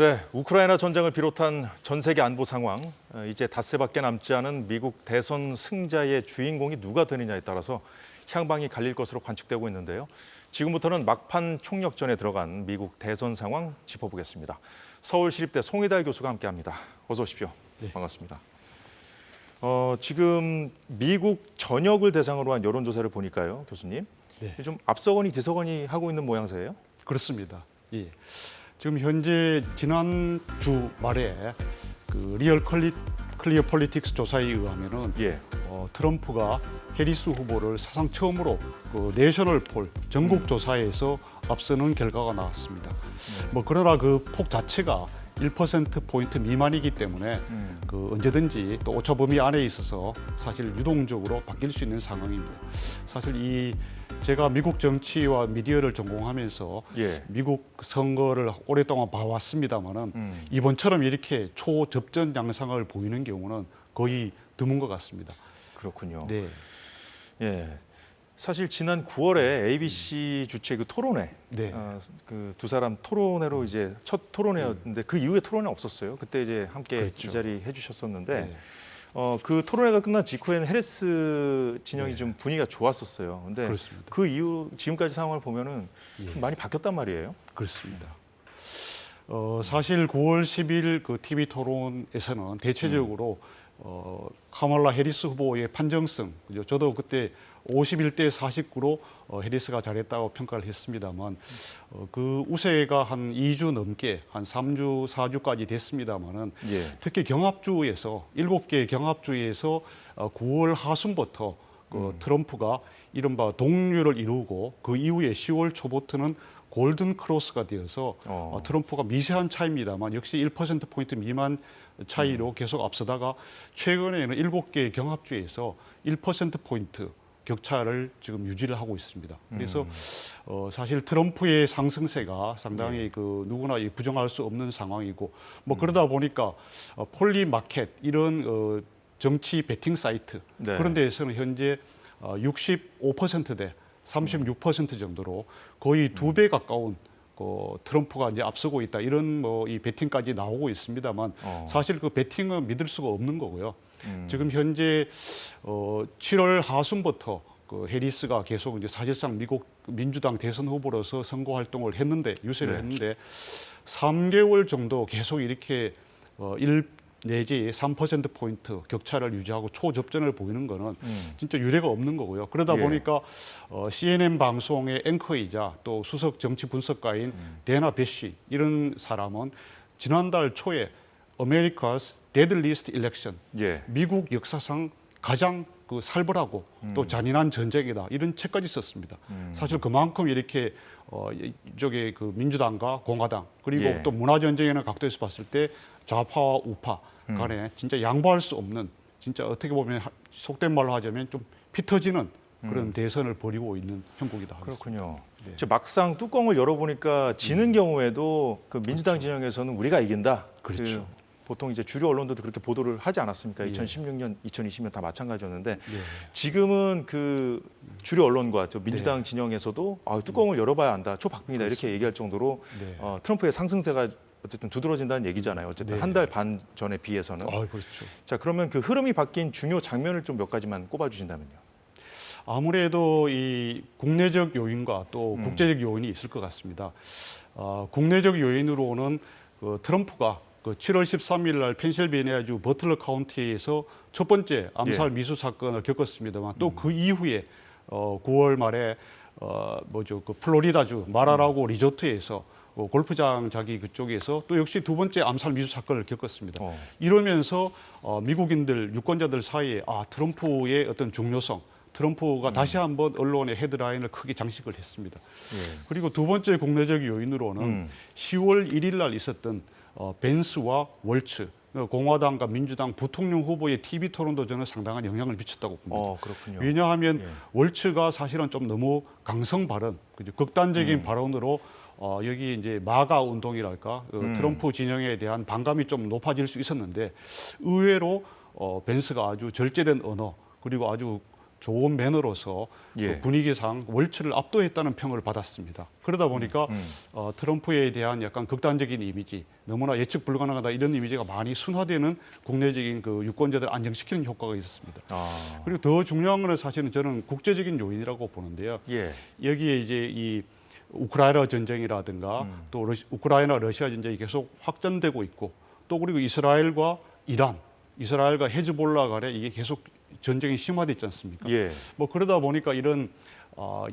네, 우크라이나 전쟁을 비롯한 전 세계 안보 상황, 이제 닷새밖에 남지 않은 미국 대선 승자의 주인공이 누가 되느냐에 따라서 향방이 갈릴 것으로 관측되고 있는데요. 지금부터는 막판 총력전에 들어간 미국 대선 상황 짚어보겠습니다. 서울시립대 송희달 교수가 함께합니다. 어서 오십시오. 네. 반갑습니다. 지금 미국 전역을 대상으로 한 여론조사를 보니까요, 교수님. 네. 좀 앞서거니 뒤서거니 하고 있는 모양새예요? 그렇습니다. 예. 지금 현재 지난주 말에 그 리얼 클리어 폴리틱스 조사에 의하면은 예. 트럼프가 해리스 후보를 사상 처음으로 그 내셔널 폴 전국 조사에서 앞서는 결과가 나왔습니다. 뭐 그러나 그 폭 자체가 1%포인트 미만이기 때문에 그 언제든지 또 오차 범위 안에 있어서 사실 유동적으로 바뀔 수 있는 상황입니다. 사실 제가 미국 정치와 미디어를 전공하면서 예. 미국 선거를 오랫동안 봐왔습니다만은 이번처럼 이렇게 초접전 양상을 보이는 경우는 거의 드문 것 같습니다. 그렇군요. 네. 예. 사실 지난 9월에 ABC 주최 그 토론회, 네. 그 두 사람 토론회로 이제 첫 토론회였는데 그 이후에 토론회 없었어요. 그때 이제 함께 그렇죠. 이 자리 해주셨었는데 네. 그 토론회가 끝난 직후에는 해리스 진영이 네. 좀 분위기가 좋았었어요. 근데 그렇습니다. 그 이후 지금까지 상황을 보면은 예. 많이 바뀌었단 말이에요. 그렇습니다. 사실 9월 10일 그 TV 토론에서는 대체적으로 카말라 해리스 후보의 판정성, 그죠? 저도 그때 51대 49로 해리스가 잘했다고 평가를 했습니다만 그 우세가 한 2주 넘게 한 3주, 4주까지 됐습니다만은 예. 특히 경합주에서 7개 경합주에서 9월 하순부터 그 트럼프가 이른바 동률을 이루고 그 이후에 10월 초부터는 골든 크로스가 되어서 트럼프가 미세한 차이입니다만 역시 1%포인트 미만 차이로 계속 앞서다가 최근에는 7개 경합주에서 1%포인트 격차를 지금 유지를 하고 있습니다. 그래서 사실 트럼프의 상승세가 상당히 그 누구나 부정할 수 없는 상황이고 뭐 그러다 보니까 폴리마켓 이런 정치 베팅 사이트 네. 그런 데에서는 현재 65%대 36% 정도로 거의 2배 가까운 트럼프가 이제 앞서고 있다 이런 뭐 이 베팅까지 나오고 있습니다만 사실 그 베팅은 믿을 수가 없는 거고요. 지금 현재 7월 하순부터 그 해리스가 계속 이제 사실상 미국 민주당 대선 후보로서 선거 활동을 했는데 유세를 네. 했는데 3개월 정도 계속 이렇게 1 내지 3%포인트 격차를 유지하고 초접전을 보이는 거는 진짜 유례가 없는 거고요. 그러다 예. 보니까 CNN 방송의 앵커이자 또 수석 정치 분석가인 데나 베시 이런 사람은 지난달 초에 America's Deadliest Election, 예. 미국 역사상 가장 그 살벌하고 또 잔인한 전쟁이다 이런 책까지 썼습니다. 사실 그만큼 이렇게 이쪽에 그 민주당과 공화당 그리고 예. 또 문화 전쟁이나 각도에서 봤을 때 좌파와 우파 간에 진짜 양보할 수 없는 진짜 어떻게 보면 속된 말로 하자면 좀 피 터지는 그런 대선을 벌이고 있는 형국이다. 그렇군요. 네. 저 막상 뚜껑을 열어보니까 지는 경우에도 그 민주당 진영에서는 우리가 이긴다. 그렇죠. 보통 이제 주류 언론들도 그렇게 보도를 하지 않았습니까? 예. 2016년, 2020년 다 마찬가지였는데 예. 지금은 그 주류 언론과 저 민주당 진영에서도 뚜껑을 열어봐야 한다. 초박빙이다 이렇게 얘기할 정도로 네. 트럼프의 상승세가 어쨌든 두드러진다는 얘기잖아요. 어쨌든 네. 한 달 반 전에 비해서는. 그렇죠. 자, 그러면 그 흐름이 바뀐 중요 장면을 좀 몇 가지만 꼽아주신다면요. 아무래도 이 국내적 요인과 또 국제적 요인이 있을 것 같습니다. 국내적 요인으로는 그 트럼프가 그 7월 13일 날 펜실베니아주 버틀러 카운티에서 첫 번째 암살 미수 사건을 겪었습니다만 또 그 이후에 9월 말에 그 플로리다주 마라라고 리조트에서 골프장 자기 그쪽에서 또 역시 두 번째 암살 미수 사건을 겪었습니다. 이러면서 미국인들 유권자들 사이에 트럼프의 어떤 중요성, 트럼프가 다시 한번 언론의 헤드라인을 크게 장식을 했습니다. 예. 그리고 두 번째 국내적 요인으로는 10월 1일 날 있었던 벤스와 월츠 공화당과 민주당 부통령 후보의 TV 토론도 저는 상당한 영향을 미쳤다고 봅니다. 그렇군요. 왜냐하면 예. 월츠가 사실은 좀 너무 강성 발언, 극단적인 발언으로 여기 이제 마가 운동이랄까 트럼프 진영에 대한 반감이 좀 높아질 수 있었는데 의외로 벤스가 아주 절제된 언어 그리고 아주 좋은 매너로서 예. 그 분위기상 월츠를 압도했다는 평을 받았습니다. 그러다 보니까 트럼프에 대한 약간 극단적인 이미지, 너무나 예측 불가능하다 이런 이미지가 많이 순화되는 국내적인 그 유권자들을 안정시키는 효과가 있었습니다. 아, 그리고 더 중요한 거는 사실은 저는 국제적인 요인이라고 보는데요. 예. 여기에 이제 이 우크라이나 전쟁이라든가 또 우크라이나 러시아 전쟁이 계속 확전되고 있고 또 그리고 이스라엘과 이란, 이스라엘과 헤즈볼라 간에 이게 계속 전쟁이 심화됐지 않습니까? 예. 뭐 그러다 보니까 이런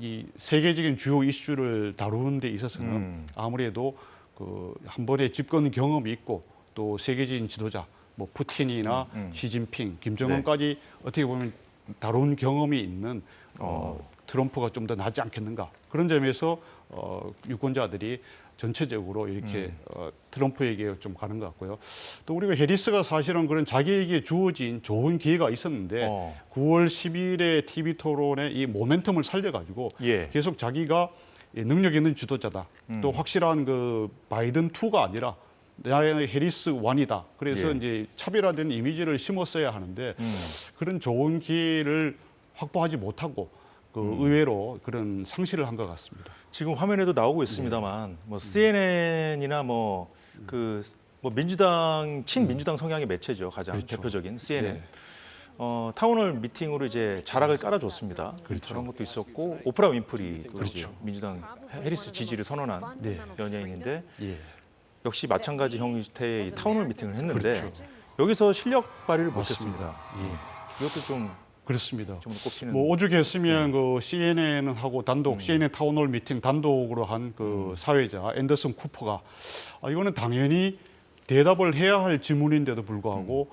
이 세계적인 주요 이슈를 다루는 데 있어서는 아무래도 그 한 번의 집권 경험이 있고 또 세계적인 지도자 뭐 푸틴이나 시진핑, 김정은까지 어떻게 보면 다룬 경험이 있는 트럼프가 좀 더 낫지 않겠는가 그런 점에서 유권자들이 전체적으로 이렇게 트럼프에게 좀 가는 것 같고요. 또 우리가 해리스가 사실은 그런 자기에게 주어진 좋은 기회가 있었는데 9월 10일에 TV 토론에 이 모멘텀을 살려가지고 예. 계속 자기가 능력 있는 지도자다. 또 확실한 그 바이든 2가 아니라 나의 해리스 1이다. 그래서 예. 이제 차별화된 이미지를 심었어야 하는데 그런 좋은 기회를 확보하지 못하고 그 의외로 그런 상실을 한 것 같습니다. 지금 화면에도 나오고 있습니다만 뭐 CNN이나 뭐 민주당 친민주당 성향의 매체죠. 가장 그렇죠. 대표적인 CNN. 네. 타운홀 미팅으로 이제 자락을 깔아줬습니다. 그런 것도 있었고 오프라 윈프리도 이제 민주당 해리스 지지를 선언한 네. 연예인인데 예. 역시 마찬가지 형태의 이 타운홀 미팅을 했는데 그렇죠. 여기서 실력 발휘를 맞습니다. 못했습니다. 예. 이것도 좀 그렇습니다. 꼽히는. 뭐 오죽했으면 그 CNN하고 단독 CNN 타운홀 미팅 단독으로 한 그 사회자 앤더슨 쿠퍼가 이거는 당연히 대답을 해야 할 질문인데도 불구하고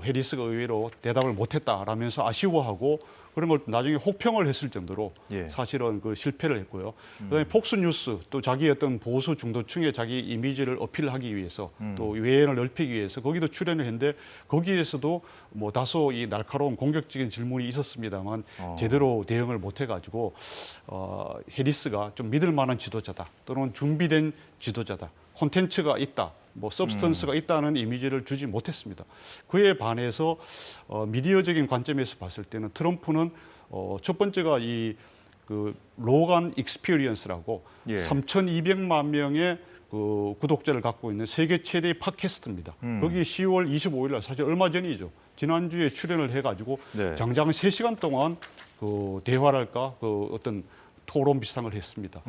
해리스가 의외로 대답을 못했다라면서 아쉬워하고 그런 걸 나중에 혹평을 했을 정도로 예. 사실은 그 실패를 했고요. 그다음에 폭스뉴스 또 자기 어떤 보수 중도층의 자기 이미지를 어필하기 위해서 또 외연을 넓히기 위해서 거기도 출연을 했는데 거기에서도 뭐 다소 이 날카로운 공격적인 질문이 있었습니다만 제대로 대응을 못 해가지고 해리스가 좀 믿을 만한 지도자다 또는 준비된 지도자다 콘텐츠가 있다. 뭐 서브스턴스가 있다는 이미지를 주지 못했습니다. 그에 반해서 미디어적인 관점에서 봤을 때는 트럼프는 첫 번째가 이 그 로간 익스피리언스라고 예. 3,200만 명의 그 구독자를 갖고 있는 세계 최대의 팟캐스트입니다. 거기 10월 25일 날 사실 얼마 전이죠. 지난주에 출연을 해가지고 네. 장장 3시간 동안 그 대화랄까 그 어떤 토론 비슷한 걸 했습니다.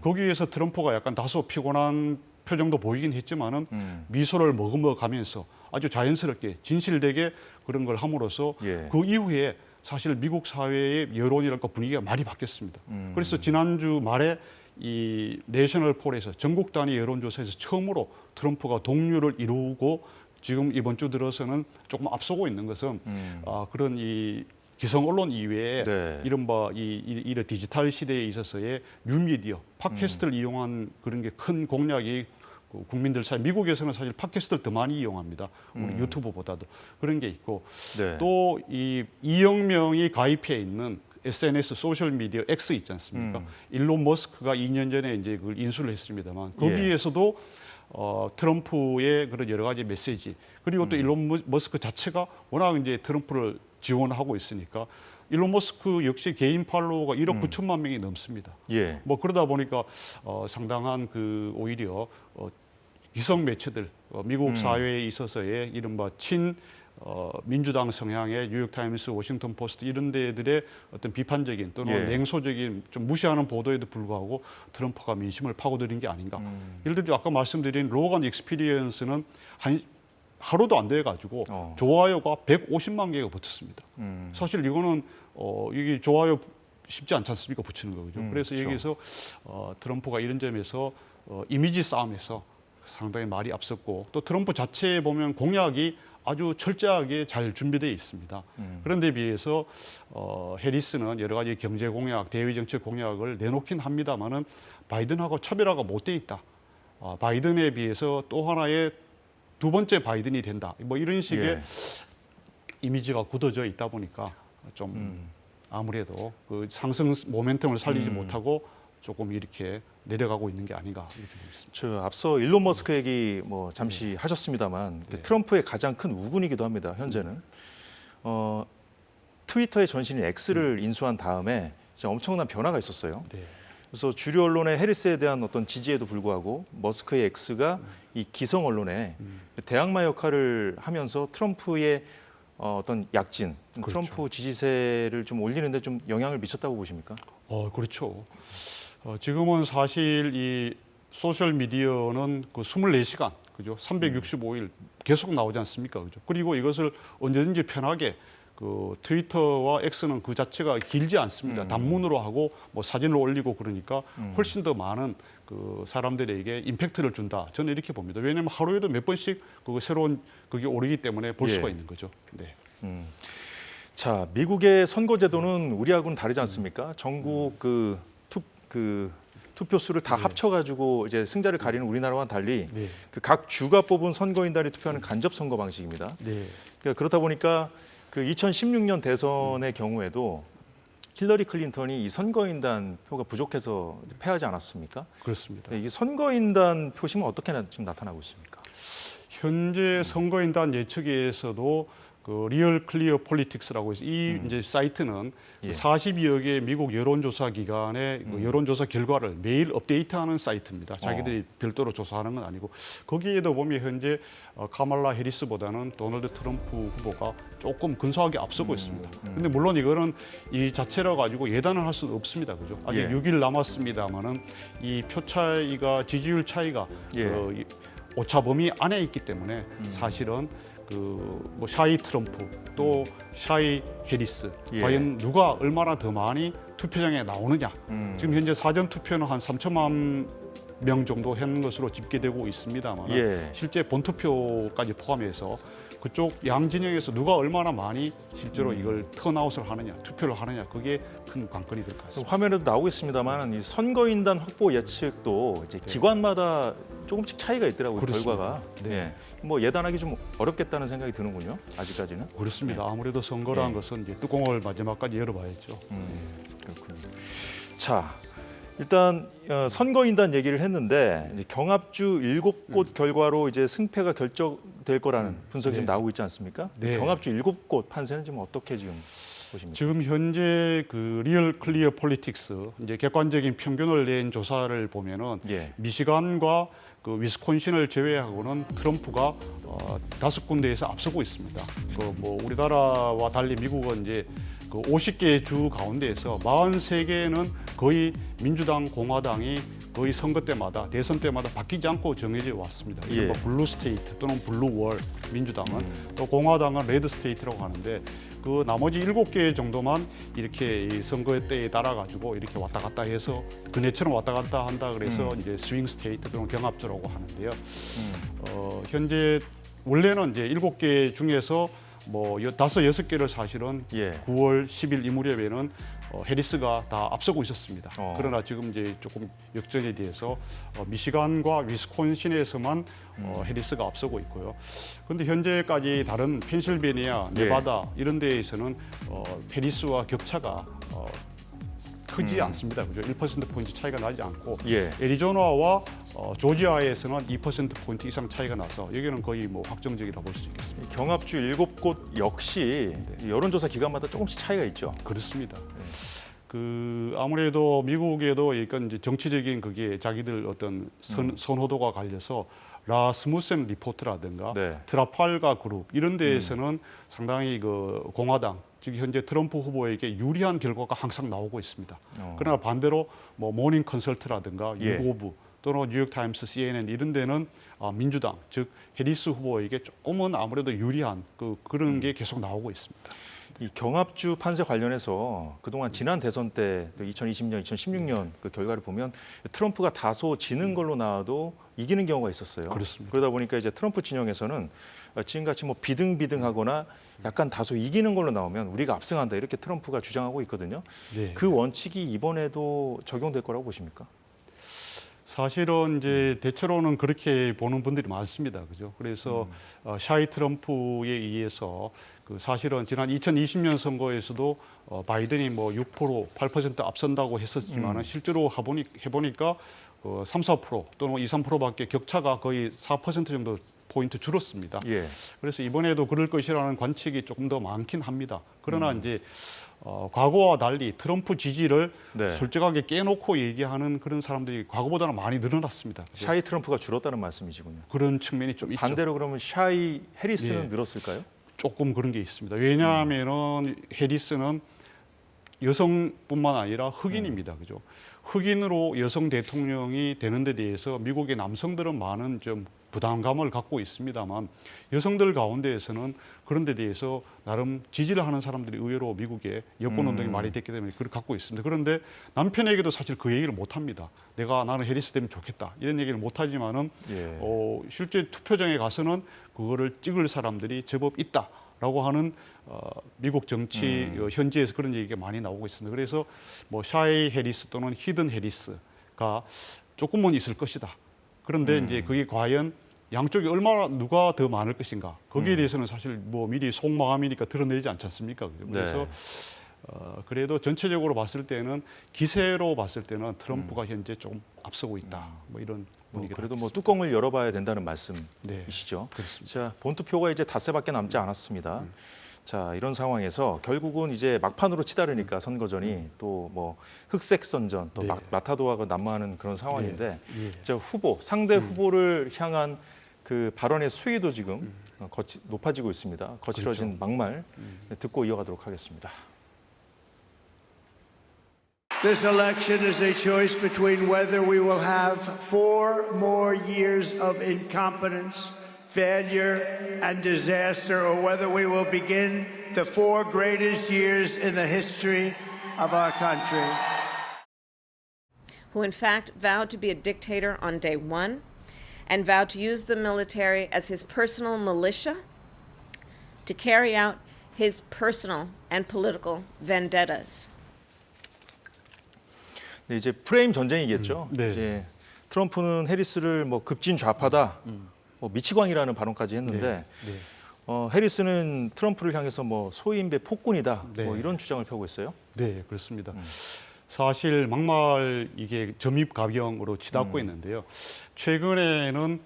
거기에서 트럼프가 약간 다소 피곤한 표정도 보이긴 했지만은 미소를 머금어 가면서 아주 자연스럽게 진실되게 그런 걸 함으로써 예. 그 이후에 사실 미국 사회의 여론이랄까 분위기가 많이 바뀌었습니다. 그래서 지난주 말에 이 내셔널 폴에서 전국 단위 여론조사에서 처음으로 트럼프가 동률을 이루고 지금 이번 주 들어서는 조금 앞서고 있는 것은 그런 이 기성 언론 이외에 네. 이른바 이런 디지털 시대에 있어서의 뉴미디어, 팟캐스트를 이용한 그런 게 큰 공약이 국민들 사이, 미국에서는 사실 팟캐스트를 더 많이 이용합니다. 우리 유튜브보다도 그런 게 있고 네. 또 이 2억 명이 가입해 있는 SNS 소셜 미디어 X 있지 않습니까? 일론 머스크가 2년 전에 이제 그걸 인수를 했습니다만 거기에서도 트럼프의 그런 여러 가지 메시지 그리고 또 일론 머스크 자체가 워낙 이제 트럼프를 지원하고 있으니까 일론 머스크 역시 개인 팔로워가 1억 9천만 명이 넘습니다. 예. 뭐 그러다 보니까 상당한 그 오히려 기성 매체들 미국 사회에 있어서의 이른바 친 민주당 성향의 뉴욕타임스, 워싱턴 포스트 이런 데들의 어떤 비판적인 또는 예. 냉소적인 좀 무시하는 보도에도 불구하고 트럼프가 민심을 파고들인 게 아닌가. 예를 들어 아까 말씀드린 로건 익스피리언스는 하루도 안 돼가지고 좋아요가 150만 개가 붙었습니다. 사실 이거는 이게 좋아요 쉽지 않지 않습니까? 붙이는 거죠. 그래서 그렇죠. 여기서 트럼프가 이런 점에서 이미지 싸움에서 상당히 말이 앞섰고 또 트럼프 자체에 보면 공약이 아주 철저하게 잘 준비되어 있습니다. 그런데 비해서 해리스는 여러 가지 경제 공약, 대외 정책 공약을 내놓긴 합니다만은 바이든하고 차별화가 못 돼 있다. 바이든에 비해서 또 하나의 두 번째 바이든이 된다. 뭐 이런 식의 예. 이미지가 굳어져 있다 보니까 좀 아무래도 그 상승 모멘텀을 살리지 못하고 조금 이렇게 내려가고 있는 게 아닌가 이렇게 보고 있습니다. 저 앞서 일론 머스크 얘기 뭐 잠시 하셨습니다만 트럼프의 가장 큰 우군이기도 합니다. 현재는 트위터의 전신인 X를 인수한 다음에 진짜 엄청난 변화가 있었어요. 네. 그래서 주류 언론의 해리스에 대한 어떤 지지에도 불구하고 머스크의 X가 이 기성 언론에 대항마 역할을 하면서 트럼프의 어떤 약진, 그렇죠. 트럼프 지지세를 좀 올리는데 좀 영향을 미쳤다고 보십니까? 그렇죠. 지금은 사실 이 소셜 미디어는 그 24시간, 그죠? 365일 계속 나오지 않습니까? 그죠? 그리고 이것을 언제든지 편하게 그 트위터와 X는 그 자체가 길지 않습니다. 단문으로 하고 뭐 사진을 올리고 그러니까 훨씬 더 많은 그 사람들에게 임팩트를 준다. 저는 이렇게 봅니다. 왜냐하면 하루에도 몇 번씩 그 새로운 그게 오르기 때문에 볼 수가 있는 거죠. 네. 자, 미국의 선거제도는 우리하고는 다르지 않습니까? 전국 그 투표수를 다 합쳐가지고 이제 승자를 가리는 우리나라와는 달리 네. 그 각 주가 뽑은 선거인단이 투표하는 간접 선거 방식입니다. 네. 그러다 보니까 그 2016년 대선의 경우에도 힐러리 클린턴이 이 선거인단 표가 부족해서 패하지 않았습니까? 그렇습니다. 이게 선거인단 표심은 어떻게 지금 나타나고 있습니까? 현재 선거인단 예측에서도 그 리얼 클리어 폴리틱스라고 해서 이 이제 사이트는 예. 42여 개 미국 여론조사 기관의 그 여론조사 결과를 매일 업데이트하는 사이트입니다. 자기들이 별도로 조사하는 건 아니고 거기에도 보면 현재 카말라 해리스보다는 도널드 트럼프 후보가 조금 근소하게 앞서고 있습니다. 근데 물론 이거는 이 자체라 가지고 예단을 할 수는 없습니다. 그죠? 아직 예. 6일 남았습니다만은 이 표 차이가 지지율 차이가 예. 이 오차 범위 안에 있기 때문에 사실은 그 뭐 샤이 트럼프 또 샤이 해리스 예. 과연 누가 얼마나 더 많이 투표장에 나오느냐. 지금 현재 사전 투표는 한 3천만 명 정도 한 것으로 집계되고 있습니다만 예. 실제 본투표까지 포함해서 그쪽 양 진영에서 누가 얼마나 많이 실제로 이걸 턴아웃을 하느냐, 투표를 하느냐, 그게 큰 관건이 될 것 같습니다. 화면에도 나오고 있습니다만 이 선거인단 확보 예측도 이제 기관마다 조금씩 차이가 있더라고요. 그렇습니다. 결과가. 네. 예. 뭐 예단하기 좀 어렵겠다는 생각이 드는군요. 아직까지는. 그렇습니다. 아무래도 선거라는 네. 것은 이제 뚜껑을 마지막까지 열어봐야죠. 그렇군요. 자, 일단 선거인단 얘기를 했는데 이제 경합주 7곳 결과로 이제 승패가 결정될 거라는 분석이 네. 좀 나오고 있지 않습니까? 네. 경합주 7곳 판세는 지금 어떻게 지금 보십니까? 지금 현재 그 리얼 클리어 폴리틱스 이제 객관적인 평균을 낸 조사를 보면은 예. 미시간과 그 위스콘신을 제외하고는 트럼프가 5군데에서 앞서고 있습니다. 그 뭐 우리나라와 달리 미국은 이제 그 50개 주 가운데에서 43개는 거의 민주당, 공화당이 거의 선거 때마다 대선 때마다 바뀌지 않고 정해져 왔습니다. 예. 이른바 블루 스테이트 또는 블루 월 민주당은 또 공화당은 레드 스테이트라고 하는데 그 나머지 7개 정도만 이렇게 이 선거 때에 따라 가지고 이렇게 왔다 갔다 해서 그네처럼 왔다 갔다 한다 그래서 이제 스윙 스테이트 또는 경합주라고 하는데요. 현재 원래는 이제 7개 중에서 뭐 5, 6개를 사실은 예. 9월 10일 이 무렵에는 해리스가 다 앞서고 있었습니다. 그러나 지금 이제 조금 역전에 대해서 미시간과 위스콘신에서만 해리스가 앞서고 있고요. 그런데 현재까지 다른 펜실베니아, 예. 네바다 이런 데에서는 해리스와 격차가 크지 않습니다. 그죠? 1%포인트 차이가 나지 않고 예. 애리조나와 조지아에서는 2%포인트 이상 차이가 나서 여기는 거의 뭐 확정적이라고 볼 수 있겠습니다. 경합주 7곳 역시 여론조사 기관마다 조금씩 차이가 있죠. 그렇습니다. 그 아무래도 미국에도 이건 이제 정치적인 그게 자기들 어떤 선호도가 갈려서 라스무센 리포트라든가 네. 트라팔가 그룹 이런 데에서는 상당히 그 공화당 즉 현재 트럼프 후보에게 유리한 결과가 항상 나오고 있습니다. 그러나 반대로 뭐 모닝 컨설트라든가 예. 유고브 또는 뉴욕 타임스, CNN 이런 데는 민주당 즉 해리스 후보에게 조금은 아무래도 유리한 그런 게 계속 나오고 있습니다. 이 경합주 판세 관련해서 그동안 지난 대선 때 2020년, 2016년 그 결과를 보면 트럼프가 다소 지는 걸로 나와도 이기는 경우가 있었어요. 그렇습니다. 그러다 보니까 이제 트럼프 진영에서는 지금같이 뭐 비등비등하거나 약간 다소 이기는 걸로 나오면 우리가 압승한다 이렇게 트럼프가 주장하고 있거든요. 네. 그 원칙이 이번에도 적용될 거라고 보십니까? 사실은 이제 대체로는 그렇게 보는 분들이 많습니다. 그죠? 그래서 샤이 트럼프에 의해서 그 사실은 지난 2020년 선거에서도 바이든이 뭐 6%, 8% 앞선다고 했었지만은 실제로 해보니까 3, 4% 또는 2, 3%밖에 격차가 거의 4% 정도 포인트 줄었습니다. 예. 그래서 이번에도 그럴 것이라는 관측이 조금 더 많긴 합니다. 그러나 이제 과거와 달리 트럼프 지지를 네. 솔직하게 깨놓고 얘기하는 그런 사람들이 과거보다는 많이 늘어났습니다. 샤이 트럼프가 줄었다는 말씀이시군요. 그런 측면이 좀 있죠. 반대로 그러면 샤이 해리스는 예. 늘었을까요? 조금 그런 게 있습니다. 왜냐하면은 해리스는 여성뿐만 아니라 흑인입니다. 그죠? 흑인으로 여성 대통령이 되는 데 대해서 미국의 남성들은 많은 좀 부담감을 갖고 있습니다만 여성들 가운데에서는 그런 데 대해서 나름 지지를 하는 사람들이 의외로 미국에 여권 운동이 많이 됐기 때문에 그걸 갖고 있습니다. 그런데 남편에게도 사실 그 얘기를 못 합니다. 나는 해리스 되면 좋겠다. 이런 얘기를 못 하지만은 예. 실제 투표장에 가서는 그거를 찍을 사람들이 제법 있다라고 하는 미국 정치 현지에서 그런 얘기가 많이 나오고 있습니다. 그래서 뭐 샤이 해리스 또는 히든 해리스가 조금은 있을 것이다. 그런데 이제 그게 과연 양쪽이 얼마나 누가 더 많을 것인가 거기에 대해서는 사실 뭐 미리 속마음이니까 드러내지 않지 않습니까? 그래서 네. 그래도 전체적으로 봤을 때는 기세로 봤을 때는 트럼프가 현재 조금 앞서고 있다. 뭐 이런 분위기가 그래도 뭐 있습니다. 뚜껑을 열어봐야 된다는 네, 말씀이시죠. 그렇습니다. 자, 본투표가 이제 닷새밖에 남지 않았습니다. 자, 이런 상황에서 결국은 이제 막판으로 치달으니까 선거전이 또 뭐 흑색 선전, 또 네. 마타도아가 난무하는 그런 상황인데, 예. 자, 상대 후보를 향한 그 발언의 수위도 지금 높아지고 있습니다. 거칠어진 그렇죠. 막말 듣고 이어가도록 하겠습니다. This election is a choice between whether we will have 4 more years of incompetence, failure, and disaster, or whether we will begin the 4 greatest years in the history of our country. Who in fact vowed to be a dictator on day one and vowed to use the military as his personal militia to carry out his personal and political vendettas. 네, 이제 프레임 전쟁이겠죠. 네. 이제 트럼프는 해리스를 뭐 급진 좌파다, 뭐 미치광이라는 발언까지 했는데 네. 해리스는 트럼프를 향해서 뭐 소인배 폭군이다, 네. 뭐 이런 주장을 펴고 있어요. 네, 그렇습니다. 사실 막말 이게 점입가경으로 치닫고 있는데요. 최근에는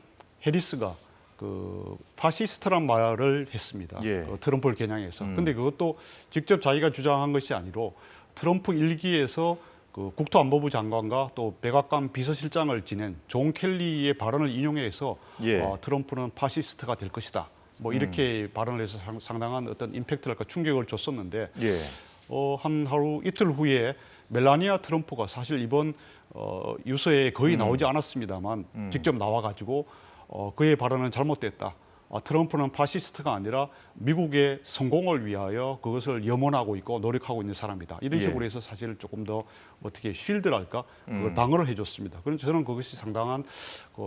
해리스가 그 파시스트란 말을 했습니다. 예. 트럼프를 겨냥해서. 근데 그것도 직접 자기가 주장한 것이 아니로 트럼프 일기에서 그 국토안보부 장관과 또 백악관 비서실장을 지낸 존 켈리의 발언을 인용해서 예. 트럼프는 파시스트가 될 것이다. 뭐 이렇게 발언을 해서 상당한 어떤 임팩트랄까 충격을 줬었는데 예. 한 하루 이틀 후에 멜라니아 트럼프가 사실 이번 유서에 거의 나오지 않았습니다만 직접 나와가지고 그의 발언은 잘못됐다. 트럼프는 파시스트가 아니라 미국의 성공을 위하여 그것을 염원하고 있고 노력하고 있는 사람이다. 이런 예. 식으로 해서 사실 조금 더 어떻게 쉴드랄까 그걸 방어를 해줬습니다. 그래서 저는 그것이 상당한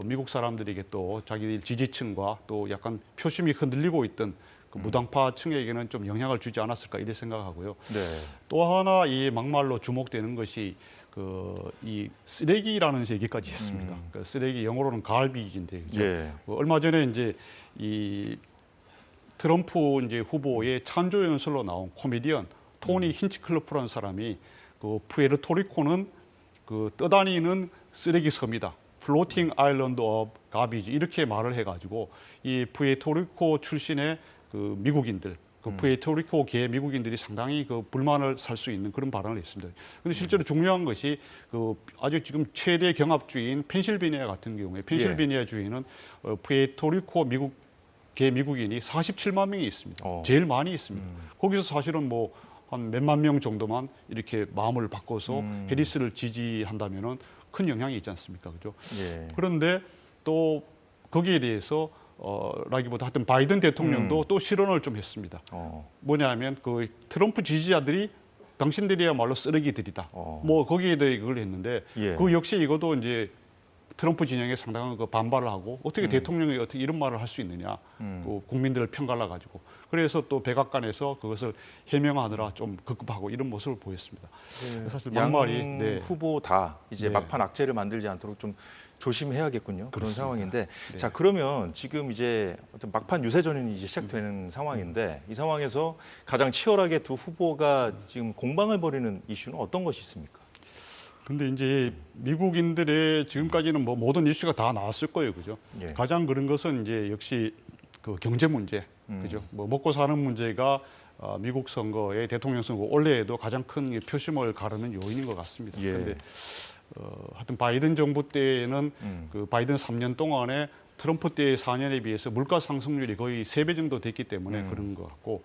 미국 사람들에게 또 자기들 지지층과 또 약간 표심이 흔들리고 있던 그 무당파층에게는 좀 영향을 주지 않았을까 이렇게 생각하고요. 네. 또 하나 이 막말로 주목되는 것이 이 쓰레기라는 얘기까지 있습니다. 그 쓰레기 영어로는 갈비지인데 그렇죠? 예. 얼마 전에 이제 이 트럼프 이제 후보의 찬조 연설로 나온 코미디언 토니 힌치클로프라는 사람이 그 푸에르토리코는 그 떠다니는 쓰레기 섬이다. 플로팅 아일랜드 오브 가비지 이렇게 말을 해가지고 이 푸에르토리코 출신의 그 미국인들, 그 푸에르토리코계 미국인들이 상당히 그 불만을 살 수 있는 그런 발언을 했습니다. 그런데 실제로 중요한 것이 그 아주 지금 최대 경합주인 펜실베니아 같은 경우에 펜실베니아 주에는 푸에르토리코 계 미국인이 47만 명이 있습니다. 제일 많이 있습니다. 거기서 사실은 뭐 한 몇만 명 정도만 이렇게 마음을 바꿔서 해리스를 지지한다면은 큰 영향이 있지 않습니까, 그죠? 예. 그런데 또 거기에 대해서 라기보다 하여튼 바이든 대통령도 또 실언을 좀 했습니다. 뭐냐면 그 트럼프 지지자들이 당신들이야말로 쓰레기들이다. 뭐 거기에 대해 그걸 했는데 예. 그 역시 이것도 이제 트럼프 진영에 상당한 그 반발을 하고 어떻게 대통령이 어떻게 이런 말을 할 수 있느냐. 그 국민들을 편갈라 가지고 그래서 또 백악관에서 그것을 해명하느라 좀 급급하고 이런 모습을 보였습니다. 사실 양 막말이 후보 다 이제 네. 막판 악재를 만들지 않도록 좀 조심해야겠군요. 그런 그렇습니다. 상황인데, 네. 자 그러면 지금 이제 어떤 막판 유세전이 이제 시작되는 상황인데 이 상황에서 가장 치열하게 두 후보가 지금 공방을 벌이는 이슈는 어떤 것이 있습니까? 근데 이제 미국인들의 지금까지는 뭐 모든 이슈가 다 나왔을 거예요, 그죠? 예. 가장 그런 것은 이제 역시 그 경제 문제, 그죠? 뭐 먹고 사는 문제가 미국 선거에 대통령 선거 올해에도 가장 큰 표심을 가르는 요인인 것 같습니다. 예. 그런데 하여튼 바이든 정부 때는 그 바이든 3년 동안에 트럼프 때 4년에 비해서 물가 상승률이 거의 3배 정도 됐기 때문에 그런 것 같고,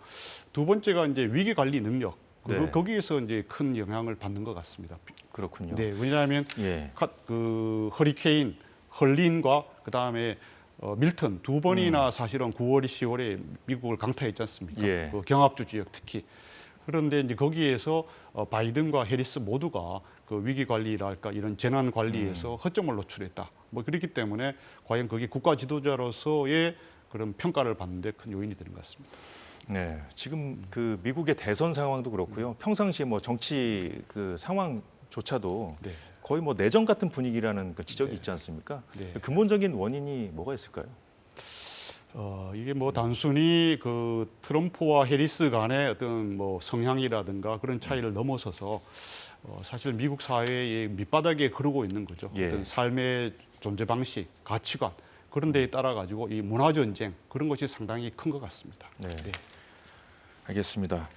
두 번째가 이제 위기 관리 능력. 네. 거기에서 이제 큰 영향을 받는 것 같습니다. 그렇군요. 네, 왜냐하면 예. 그 허리케인 헐린과 그 다음에 밀턴 두 번이나 사실은 9월, 10월에 미국을 강타했지 않습니까? 예. 그 경합주 지역 특히. 그런데 이제 거기에서 바이든과 해리스 모두가 그 위기 관리랄까 이런 재난 관리에서 허점을 노출했다. 뭐 그렇기 때문에 과연 그게 국가 지도자로서의 그런 평가를 받는데 큰 요인이 되는 것 같습니다. 네, 지금 그 미국의 대선 상황도 그렇고요. 평상시에 뭐 정치 그 상황조차도 네. 거의 뭐 내전 같은 분위기라는 그 지적이 있지 않습니까? 네. 근본적인 원인이 뭐가 있을까요? 이게 뭐 단순히 그 트럼프와 해리스 간의 어떤 뭐 성향이라든가 그런 차이를 넘어서서 사실 미국 사회의 밑바닥에 그러고 있는 거죠. 예. 어떤 삶의 존재 방식, 가치관 그런 데에 따라 가지고 이 문화 전쟁 그런 것이 상당히 큰 것 같습니다. 네. 알겠습니다.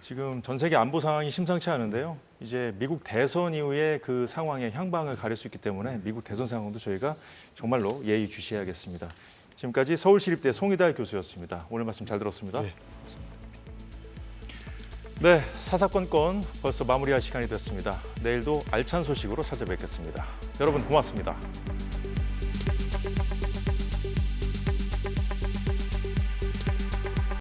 지금 전 세계 안보 상황이 심상치 않은데요. 이제 미국 대선 이후에 그 상황의 향방을 가릴 수 있기 때문에 미국 대선 상황도 저희가 정말로 예의주시해야겠습니다. 지금까지 서울시립대 송희달 교수였습니다. 오늘 말씀 잘 들었습니다. 네. 네, 사사건건 벌써 마무리할 시간이 됐습니다. 내일도 알찬 소식으로 찾아뵙겠습니다. 여러분 고맙습니다.